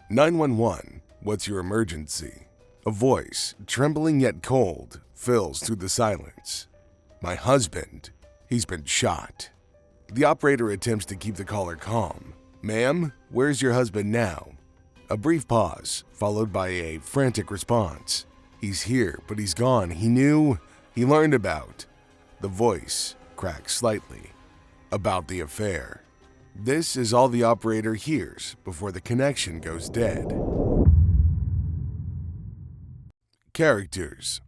911, what's your emergency? A voice, trembling yet cold, fills through the silence. My husband, he's been shot. The operator attempts to keep the caller calm. Ma'am, where's your husband now? A brief pause, followed by a frantic response. He's here, but he's gone. He knew, he learned about. The voice cracks slightly. About the affair. This is all the operator hears before the connection goes dead. Characters.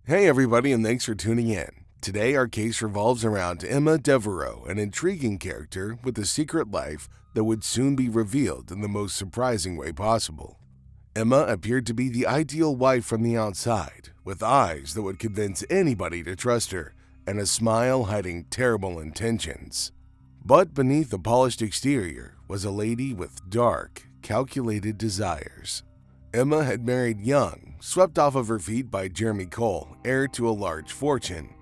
Hey everybody, and thanks for tuning in. Today our case revolves around Emma Devereaux, an intriguing character with a secret life that would soon be revealed in the most surprising way possible. Emma appeared to be the ideal wife from the outside, with eyes that would convince anybody to trust her, and a smile hiding terrible intentions. But beneath the polished exterior was a lady with dark, calculated desires. Emma had married young, swept off of her feet by Jeremy Cole, heir to a large fortune.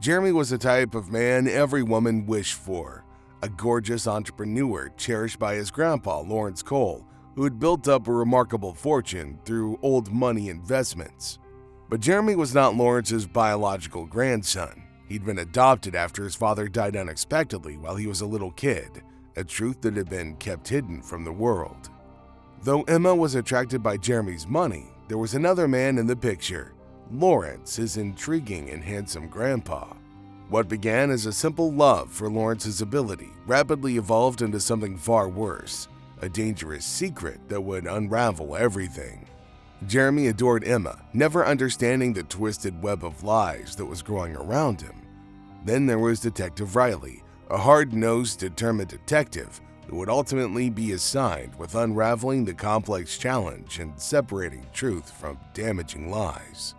Jeremy was the type of man every woman wished for, a gorgeous entrepreneur cherished by his grandpa, Lawrence Cole, who had built up a remarkable fortune through old money investments. But Jeremy was not Lawrence's biological grandson. He'd been adopted after his father died unexpectedly while he was a little kid, a truth that had been kept hidden from the world. Though Emma was attracted by Jeremy's money, there was another man in the picture, Lawrence, his intriguing and handsome grandpa. What began as a simple love for Lawrence's ability rapidly evolved into something far worse, a dangerous secret that would unravel everything. Jeremy adored Emma, never understanding the twisted web of lies that was growing around him. Then there was Detective Riley, a hard-nosed, determined detective who would ultimately be assigned with unraveling the complex challenge and separating truth from damaging lies.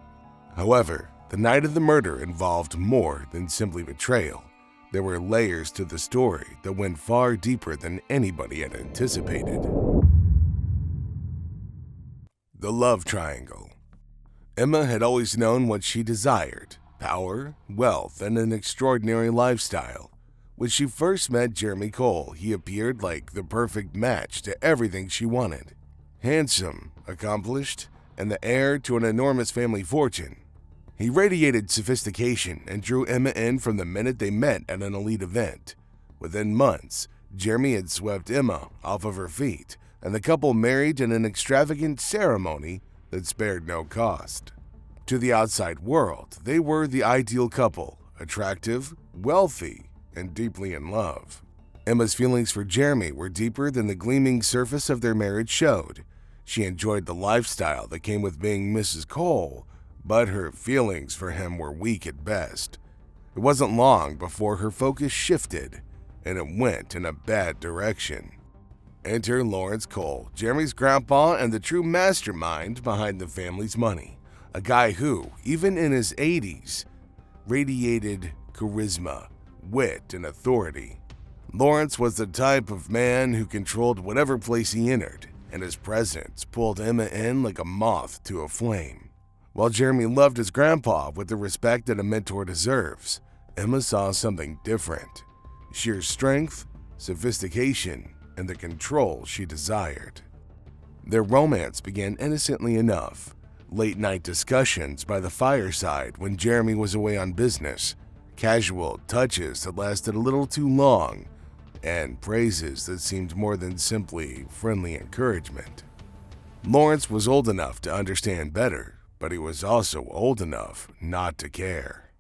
However, the night of the murder involved more than simply betrayal. There were layers to the story that went far deeper than anybody had anticipated. The love triangle. Emma had always known what she desired: power, wealth, and an extraordinary lifestyle. When she first met Jeremy Cole, he appeared like the perfect match to everything she wanted. Handsome, accomplished, and the heir to an enormous family fortune. He radiated sophistication and drew Emma in from the minute they met at an elite event. Within months, Jeremy had swept Emma off of her feet, and the couple married in an extravagant ceremony that spared no cost. To the outside world, they were the ideal couple, attractive, wealthy, and deeply in love. Emma's feelings for Jeremy were deeper than the gleaming surface of their marriage showed. She enjoyed the lifestyle that came with being Mrs. Cole, but her feelings for him were weak at best. It wasn't long before her focus shifted, and it went in a bad direction. Enter Lawrence Cole, Jeremy's grandpa and the true mastermind behind the family's money. A guy who, even in his 80s, radiated charisma, wit, and authority. Lawrence was the type of man who controlled whatever place he entered, and his presence pulled Emma in like a moth to a flame. While Jeremy loved his grandpa with the respect that a mentor deserves, Emma saw something different: sheer strength, sophistication, and the control she desired. Their romance began innocently enough. Late-night discussions by the fireside when Jeremy was away on business, casual touches that lasted a little too long, and praises that seemed more than simply friendly encouragement. Lawrence was old enough to understand better, but he was also old enough not to care.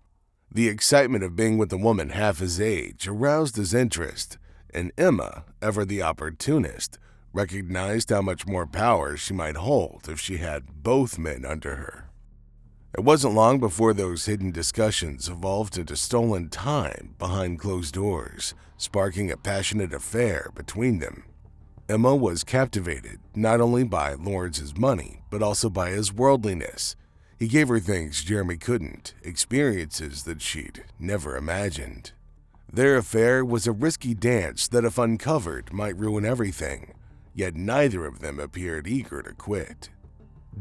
The excitement of being with a woman half his age aroused his interest, and Emma, ever the opportunist, recognized how much more power she might hold if she had both men under her. It wasn't long before those hidden discussions evolved into stolen time behind closed doors, sparking a passionate affair between them. Emma was captivated not only by Lawrence's money, but also by his worldliness. He gave her things Jeremy couldn't, experiences that she'd never imagined. Their affair was a risky dance that, if uncovered, might ruin everything, yet neither of them appeared eager to quit.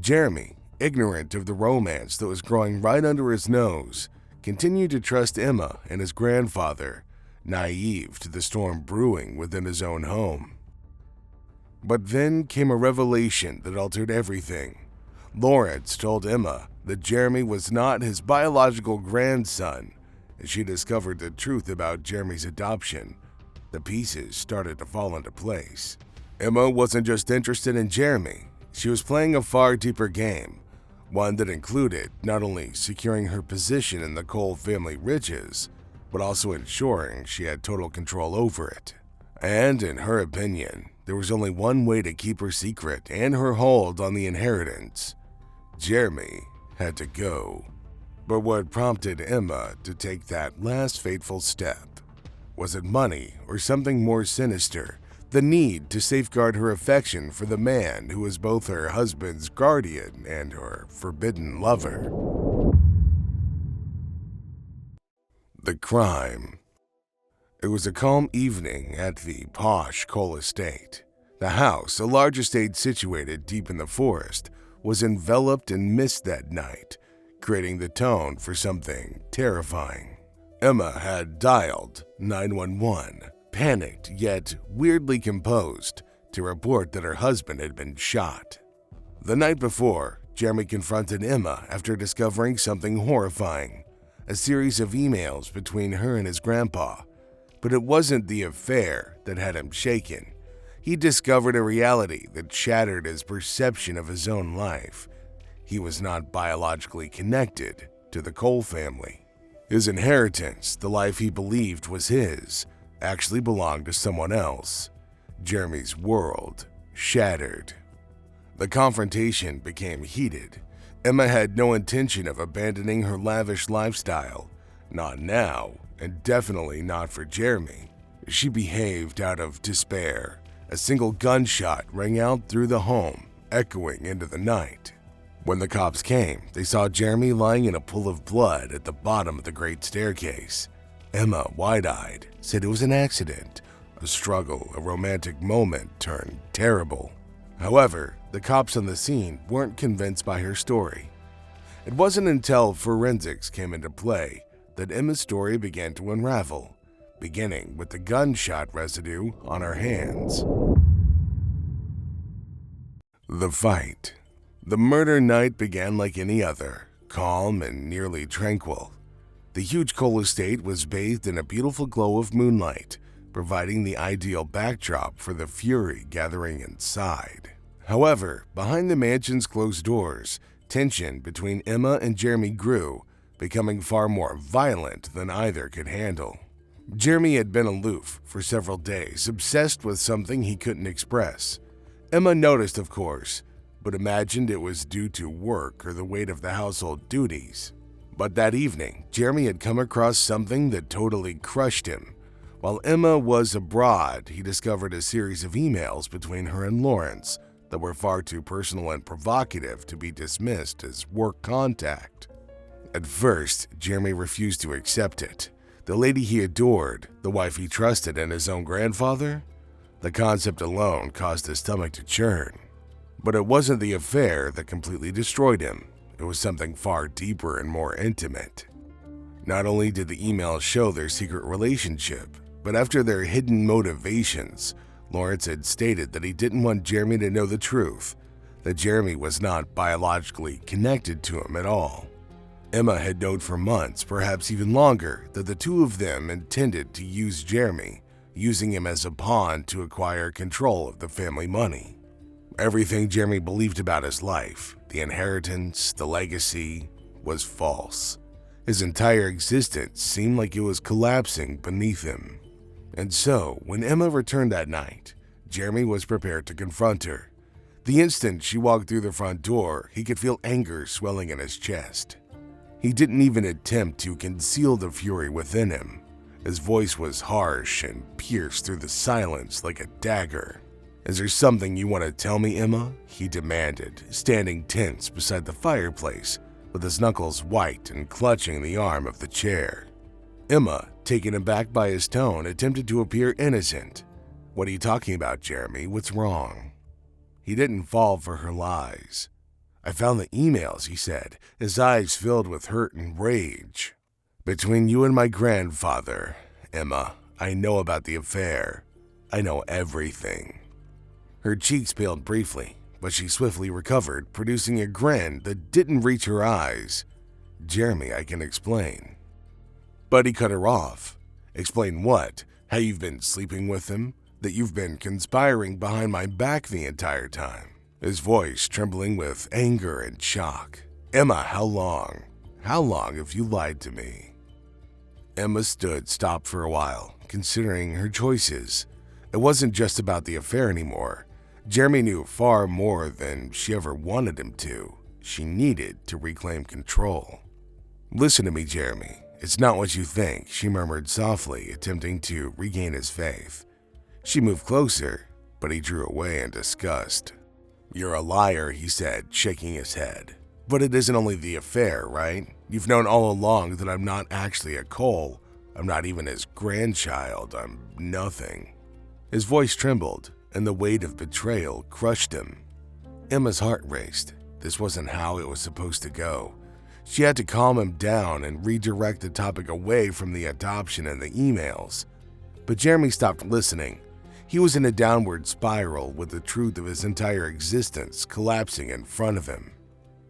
Jeremy, ignorant of the romance that was growing right under his nose, continued to trust Emma and his grandfather, naive to the storm brewing within his own home. But then came a revelation that altered everything. Lawrence told Emma that Jeremy was not his biological grandson. As she discovered the truth about Jeremy's adoption, the pieces started to fall into place. Emma wasn't just interested in Jeremy, she was playing a far deeper game, one that included not only securing her position in the Cole family riches, but also ensuring she had total control over it. And in her opinion, there was only one way to keep her secret and her hold on the inheritance. Jeremy had to go. But what prompted Emma to take that last fateful step? Was it money or something more sinister? The need to safeguard her affection for the man who was both her husband's guardian and her forbidden lover. The crime. It was a calm evening at the posh Cole estate. The house, a large estate situated deep in the forest, was enveloped in mist that night, creating the tone for something terrifying. Emma had dialed 911, panicked yet weirdly composed, to report that her husband had been shot. The night before, Jeremy confronted Emma after discovering something horrifying, a series of emails between her and his grandpa. But it wasn't the affair that had him shaken. He discovered a reality that shattered his perception of his own life. He was not biologically connected to the Cole family. His inheritance, the life he believed was his, actually belonged to someone else. Jeremy's world shattered. The confrontation became heated. Emma had no intention of abandoning her lavish lifestyle. Not now, and definitely not for Jeremy. She behaved out of despair. A single gunshot rang out through the home, echoing into the night. When the cops came, they saw Jeremy lying in a pool of blood at the bottom of the great staircase. Emma, wide-eyed, said it was an accident. A struggle, a romantic moment turned terrible. However, the cops on the scene weren't convinced by her story. It wasn't until forensics came into play that Emma's story began to unravel, beginning with the gunshot residue on her hands. The fight. The murder night began like any other, calm and nearly tranquil. The huge Cole estate was bathed in a beautiful glow of moonlight, providing the ideal backdrop for the fury gathering inside. However, behind the mansion's closed doors, tension between Emma and Jeremy grew, becoming far more violent than either could handle. Jeremy had been aloof for several days, obsessed with something he couldn't express. Emma noticed, of course, but imagined it was due to work or the weight of the household duties. But that evening, Jeremy had come across something that totally crushed him. While Emma was abroad, he discovered a series of emails between her and Lawrence that were far too personal and provocative to be dismissed as work contact. At first, Jeremy refused to accept it. The lady he adored, the wife he trusted, and his own grandfather? The concept alone caused his stomach to churn. But it wasn't the affair that completely destroyed him. It was something far deeper and more intimate. Not only did the emails show their secret relationship, but after their hidden motivations, Lawrence had stated that he didn't want Jeremy to know the truth, that Jeremy was not biologically connected to him at all. Emma had known for months, perhaps even longer, that the two of them intended to use Jeremy, using him as a pawn to acquire control of the family money. Everything Jeremy believed about his life, the inheritance, the legacy, was false. His entire existence seemed like it was collapsing beneath him. And so, when Emma returned that night, Jeremy was prepared to confront her. The instant she walked through the front door, he could feel anger swelling in his chest. He didn't even attempt to conceal the fury within him. His voice was harsh and pierced through the silence like a dagger. "Is there something you want to tell me, Emma?" he demanded, standing tense beside the fireplace, with his knuckles white and clutching the arm of the chair. Emma, taken aback by his tone, attempted to appear innocent. "What are you talking about, Jeremy? What's wrong?" He didn't fall for her lies. "I found the emails," he said, his eyes filled with hurt and rage. "Between you and my grandfather, Emma, I know about the affair. I know everything." Her cheeks paled briefly, but she swiftly recovered, producing a grin that didn't reach her eyes. "Jeremy, I can explain." But he cut her off. "Explain what? How you've been sleeping with him? That you've been conspiring behind my back the entire time?" His voice trembling with anger and shock. "Emma, how long? How long have you lied to me?" Emma stopped for a while, considering her choices. It wasn't just about the affair anymore. Jeremy knew far more than she ever wanted him to. She needed to reclaim control. "Listen to me, Jeremy. It's not what you think," she murmured softly, attempting to regain his faith. She moved closer, but he drew away in disgust. "You're a liar," he said, shaking his head. "But it isn't only the affair, right? You've known all along that I'm not actually a Cole. I'm not even his grandchild. I'm nothing." His voice trembled, and the weight of betrayal crushed him. Emma's heart raced. This wasn't how it was supposed to go. She had to calm him down and redirect the topic away from the adoption and the emails. But Jeremy stopped listening. He was in a downward spiral with the truth of his entire existence collapsing in front of him.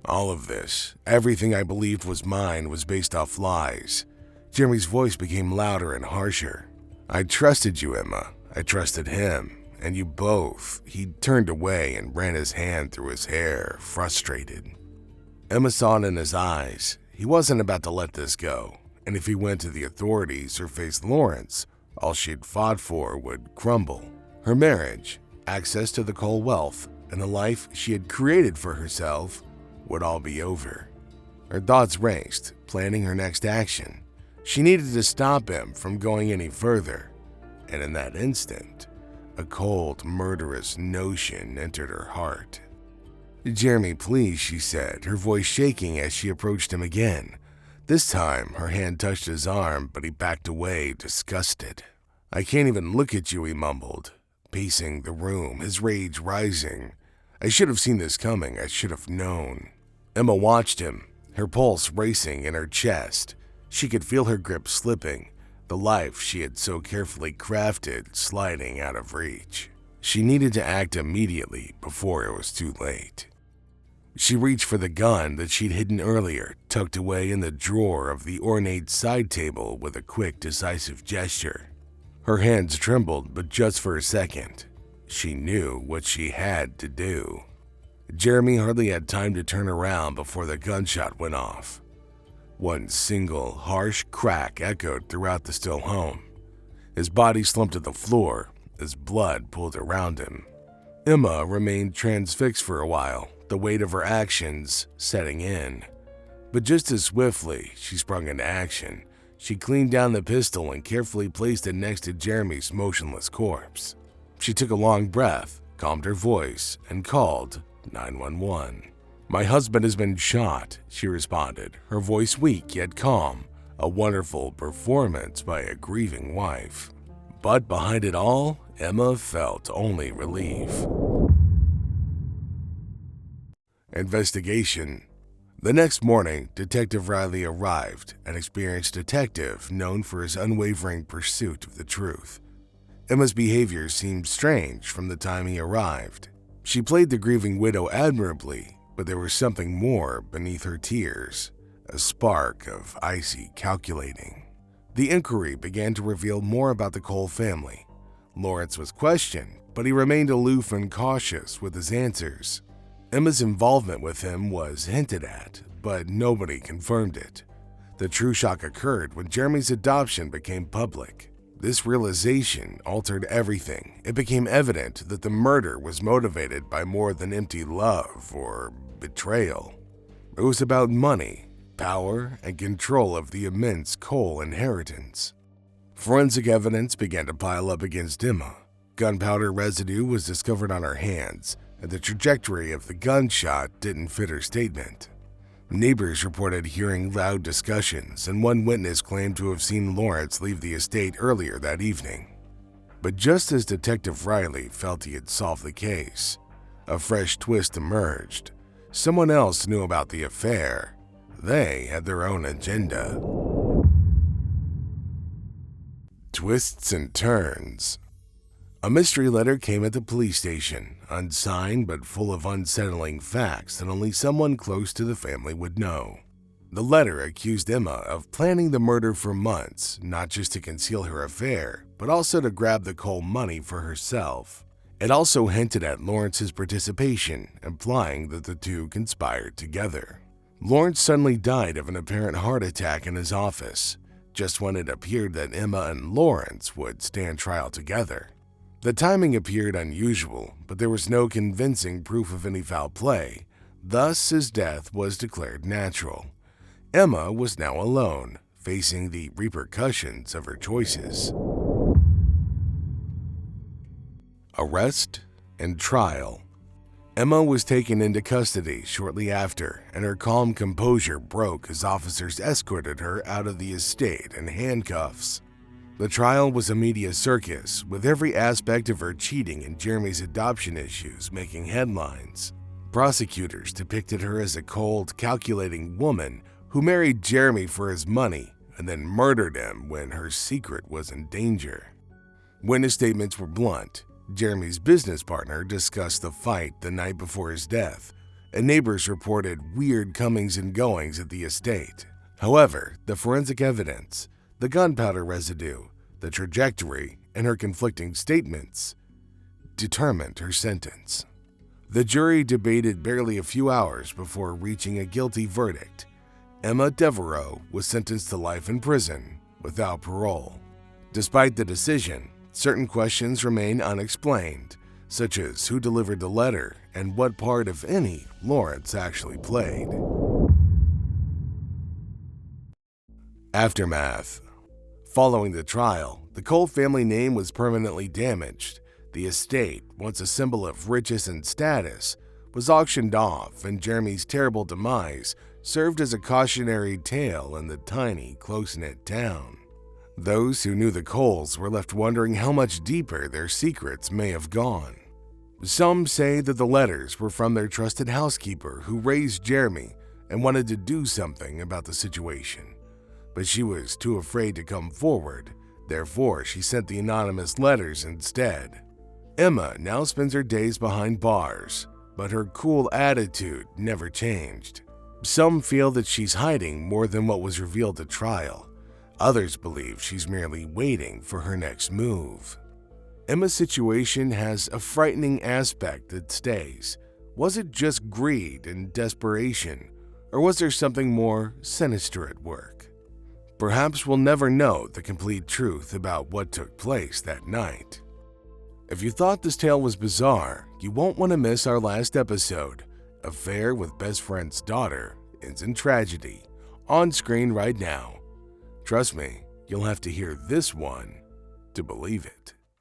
"All of this, everything I believed was mine, was based off lies." Jeremy's voice became louder and harsher. "I trusted you, Emma. I trusted him. And you both." He turned away and ran his hand through his hair, frustrated. Emma saw it in his eyes. He wasn't about to let this go. And if he went to the authorities or faced Lawrence, all she'd fought for would crumble. Her marriage, access to the Cole wealth, and the life she had created for herself would all be over. Her thoughts raced, planning her next action. She needed to stop him from going any further. And in that instant, a cold, murderous notion entered her heart. "Jeremy, please," she said, her voice shaking as she approached him again. This time, her hand touched his arm, but he backed away, disgusted. "I can't even look at you," he mumbled, pacing the room, his rage rising. "I should have seen this coming. I should have known." Emma watched him, her pulse racing in her chest. She could feel her grip slipping, the life she had so carefully crafted sliding out of reach. She needed to act immediately before it was too late. She reached for the gun that she'd hidden earlier, tucked away in the drawer of the ornate side table with a quick, decisive gesture. Her hands trembled, but just for a second. She knew what she had to do. Jeremy hardly had time to turn around before the gunshot went off. One single, harsh crack echoed throughout the still home. His body slumped to the floor as blood pooled around him. Emma remained transfixed for a while, the weight of her actions setting in. But just as swiftly she sprung into action, she cleaned down the pistol and carefully placed it next to Jeremy's motionless corpse. She took a long breath, calmed her voice, and called 911. "My husband has been shot," she responded, her voice weak yet calm, a wonderful performance by a grieving wife. But behind it all, Emma felt only relief. Investigation. The next morning, Detective Riley arrived, an experienced detective known for his unwavering pursuit of the truth. Emma's behavior seemed strange from the time he arrived. She played the grieving widow admirably, but there was something more beneath her tears, a spark of icy calculating. The inquiry began to reveal more about the Cole family. Lawrence was questioned, but he remained aloof and cautious with his answers. Emma's involvement with him was hinted at, but nobody confirmed it. The true shock occurred when Jeremy's adoption became public. This realization altered everything. It became evident that the murder was motivated by more than empty love or betrayal. It was about money, power, and control of the immense Cole inheritance. Forensic evidence began to pile up against Emma. Gunpowder residue was discovered on her hands, and the trajectory of the gunshot didn't fit her statement. Neighbors reported hearing loud discussions, and one witness claimed to have seen Lawrence leave the estate earlier that evening. But just as Detective Riley felt he had solved the case, a fresh twist emerged. Someone else knew about the affair. They had their own agenda. Twists and turns. A mystery letter came at the police station, unsigned but full of unsettling facts that only someone close to the family would know. The letter accused Emma of planning the murder for months, not just to conceal her affair, but also to grab the Cole money for herself. It also hinted at Lawrence's participation, implying that the two conspired together. Lawrence suddenly died of an apparent heart attack in his office, just when it appeared that Emma and Lawrence would stand trial together. The timing appeared unusual, but there was no convincing proof of any foul play. Thus, his death was declared natural. Emma was now alone, facing the repercussions of her choices. Arrest and trial. Emma was taken into custody shortly after, and her calm composure broke as officers escorted her out of the estate in handcuffs. The trial was a media circus, with every aspect of her cheating and Jeremy's adoption issues making headlines. Prosecutors depicted her as a cold, calculating woman who married Jeremy for his money and then murdered him when her secret was in danger. Witness statements were blunt. Jeremy's business partner discussed the fight the night before his death, and neighbors reported weird comings and goings at the estate. However, the forensic evidence, the gunpowder residue, the trajectory, and her conflicting statements determined her sentence. The jury debated barely a few hours before reaching a guilty verdict. Emma Devereaux was sentenced to life in prison without parole. Despite the decision, certain questions remain unexplained, such as who delivered the letter and what part, if any, Lawrence actually played. Aftermath. Following the trial, the Cole family name was permanently damaged. The estate, once a symbol of riches and status, was auctioned off, and Jeremy's terrible demise served as a cautionary tale in the tiny, close-knit town. Those who knew the Coles were left wondering how much deeper their secrets may have gone. Some say that the letters were from their trusted housekeeper who raised Jeremy and wanted to do something about the situation, but she was too afraid to come forward. Therefore, she sent the anonymous letters instead. Emma now spends her days behind bars, but her cool attitude never changed. Some feel that she's hiding more than what was revealed at trial. Others believe she's merely waiting for her next move. Emma's situation has a frightening aspect that stays. Was it just greed and desperation, or was there something more sinister at work? Perhaps we'll never know the complete truth about what took place that night. If you thought this tale was bizarre, you won't want to miss our last episode. Affair with best friend's daughter ends in tragedy, on screen right now. Trust me, you'll have to hear this one to believe it.